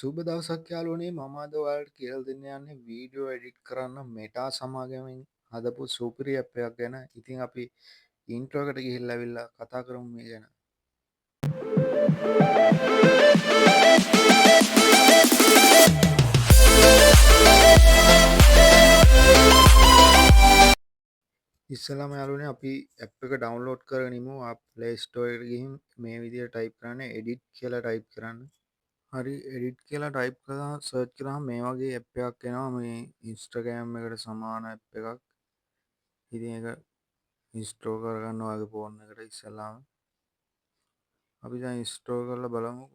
සුබ දවසක් යාළුවනේ මම අද ඔයාලට කියලා දෙන්න යන්නේ වීඩියෝ එඩිට් කරන්න මෙටා සමාගමෙන් හදපු සුපිරි ඇප් එකක් ගැන. ඉතින් අපි ඉන්ට්‍රෝ එකට ගිහිල්ලා ඇවිල්ලා කතා කරමු මේ ගැන. ඉස්සෙල්ලාම යාළුවනේ අපි ඇප් එක ඩවුන්ලෝඩ් කරගෙන ඉමු. Play Store එකට ගිහින් මේ විදිහට ටයිප් කරන්න edit කියලා ටයිප් කරන්න. හරි එඩිට් කියලා ටයිප් කරලා සර්ච් කරාම මේ වගේ ඇප් එකක් එනවා. මේ Instagram එකට සමාන ඇප් එකක්. ඉතින් ඒක ඉන්ස්ටෝල් කරගන්න ඔයාගේ ෆෝන් එකට ඉස්සෙල්ලාම අපි දැන් ඉන්ස්ටෝල් කරලා බලමු.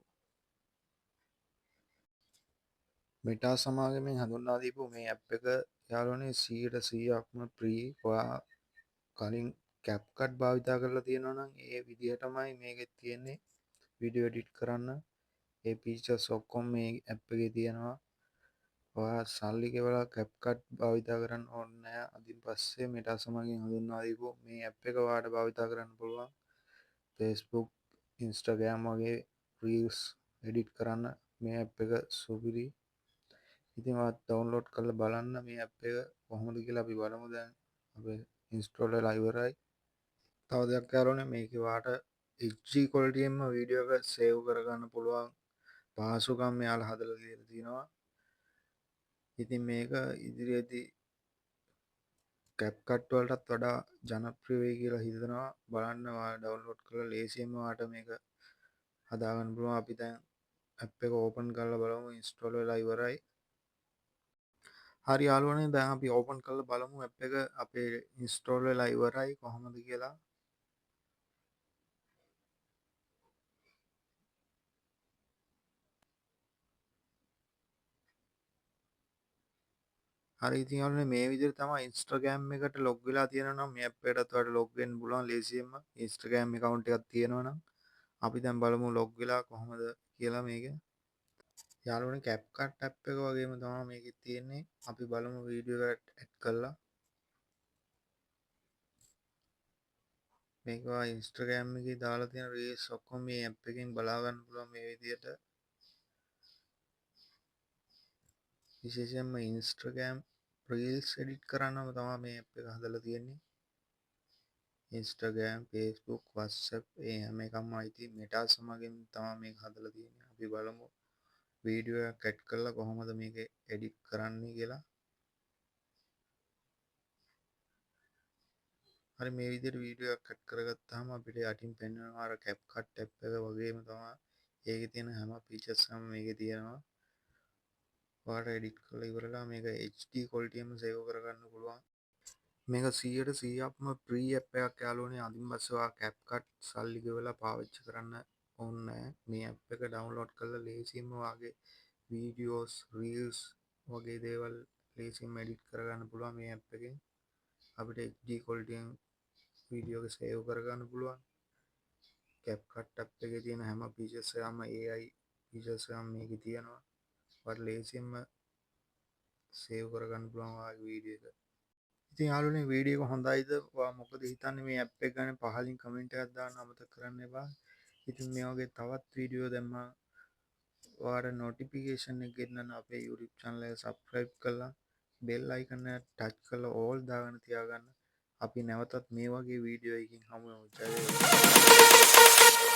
මෙටා සමාගමෙන් හඳුන්වා දීපු මේ ඇප් එක යාළුවනේ 100%ක්ම ෆ්‍රී. ඔයා කලින් CapCut භාවිතා කරලා තියෙනවා නම් ඒ විදිහටමයි මේකෙත් තියෙන්නේ වීඩියෝ එඩිට් කරන්න. ඒ ෆීචර්ස් ඔක්කොම මේ ඇප් එකේ තියෙනවා. ඔයා සල්ලි ගෙවලා CapCut භාවිතා කරන්න ඕනේ නැහැ. අදින් පස්සේ මෙටා සමාගමෙන් හඳුන්වා දීපු මේ ඇප් එක ඔයාලට භාවිතා කරන්න පුළුවන්. Facebook, Instagram වගේ රීල්ස් එඩිට් කරන්න මේ ඇප් එක සුපිරි. ඉතින් ඔයාත් ඩවුන්ලෝඩ් කරලා බලන්න මේ ඇප් එක කොහොමද කියලා අපි බලමු. දැන් අපේ ඉන්ස්ටෝල් වෙලා ඉවරයි. තව දෙයක් යාළුවනේ මේකේ ඔයාට HD quality එකෙන්ම වීඩියෝ එක සේව් කරගන්න පුළුවන් පහසුකම් මෙයාලා හදලා දීලා තියෙනවා. ඉතින් මේක ඉදිරියේදී CapCut වලටත් වඩා ජනප්‍රිය වෙයි කියලා හිතනවා. බලන්න ඔයා ඩවුන්ලෝඩ් කරලා ලේසියෙන්ම ඔයාට මේක හදාගන්න පුළුවන්. අපි දැන් ඇප් එක ඕපන් කරලා බලමු. ඉන්ස්ටෝල් වෙලා ඉවරයි. හරි යාළුවනේ දැන් අපි ඕපන් කරලා බලමු ඇප් එක අපේ ඉන්ස්ටෝල් වෙලා ඉවරයි කොහොමද කියලා. හරි ඉතින් යාළුවනේ මේ විදිහට තමයි Instagram එකට ලොග් වෙලා තියෙනවා නම් මේ ඇප් එකටත් ඔයාලට ලොග් වෙන්න පුළුවන් ලේසියෙන්ම. Instagram account එකක් තියෙනවා නම් අපි දැන් බලමු ලොග් වෙලා කොහොමද කියලා මේක. යාළුවනේ CapCut ඇප් එක වගේම තමයි මේකෙත් තියෙන්නේ. අපි බලමු වීඩියෝ එකට ඇඩ් කරලා. මේක ඔයා Instagram එකේ දාලා තියෙන රීල්ස් ඔක්කොම මේ ඇප් එකෙන් බලා ගන්න පුළුවන් මේ විදිහට. විශේෂයෙන්ම Instagram රීල්ස් එඩිට් කරන්නම තමයි මේ ඇප් එක හදලා තියෙන්නේ. Instagram, Facebook, WhatsApp ඒ හැම එකක්ම අයිති මෙටා සමගින් තමයි මේක හදලා තියෙන්නේ. අපි බලමු වීඩියෝ එකක් ඇඩ් කරලා කොහොමද මේක එඩිට් කරන්නේ කියලා. හරි මේ විදිහට වීඩියෝ එකක් ඇඩ් කරගත්තාම අපිට යටින් පෙන්වනවා අර CapCut ඇප් එක වගේම තමයි ඒකේ තියෙන හැම ෆීචර්ස් එකම මේකේ තියෙනවා. ඔයාලට එඩිට් කරලා ඉවරලා මේක HD quality එකෙන් සේව් කරගන්න පුළුවන්. මේක 100%ක්ම ෆ්‍රී ඇප් එකක් යාළුවනේ. අදින් පස්සේ ඔයා CapCut සල්ලි ගෙවලා පාවිච්චි කරන්න ඕනේ නැහැ. මේ ඇප් එක ඩවුන්ලෝඩ් කරලා ලේසියෙන්ම ඔයාගේ වීඩියෝස්, රීල්ස් වගේ දේවල් ලේසියෙන්ම එඩිට් කරගන්න පුළුවන් මේ ඇප් එකෙන්. අපිට HD quality එකෙන් වීඩියෝ එක සේව් කරගන්න පුළුවන්. CapCut ඇප් එකේ තියෙන හැම ෆීචර්ස් එකම AI ෆීචර්ස් එකම මේකේ තියෙනවා. ඔයාලට ලේසියෙන්ම සේව් කරගන්න පුළුවන් ඔයාගේ වීඩියෝ එක. ඉතින් යාළුවනේ වීඩියෝ එක හොඳයිද? ඔයා මොකද හිතන්නේ මේ ඇප් එක ගැන? පහලින් කමෙන්ට් එකක් දාන්න අමතක කරන්න එපා. ඉතින් මේ වගේ තවත් වීඩියෝ දැම්මම ඔයාලට නොටිෆිකේෂන් එක ගෙන්නන්න අපේ YouTube channel එක subscribe කරලා bell icon එක touch කරලා all දාගෙන තියාගන්න. අපි නැවතත් මේ වගේ වීඩියෝ එකකින් හමු වෙමු. ජය වේවා.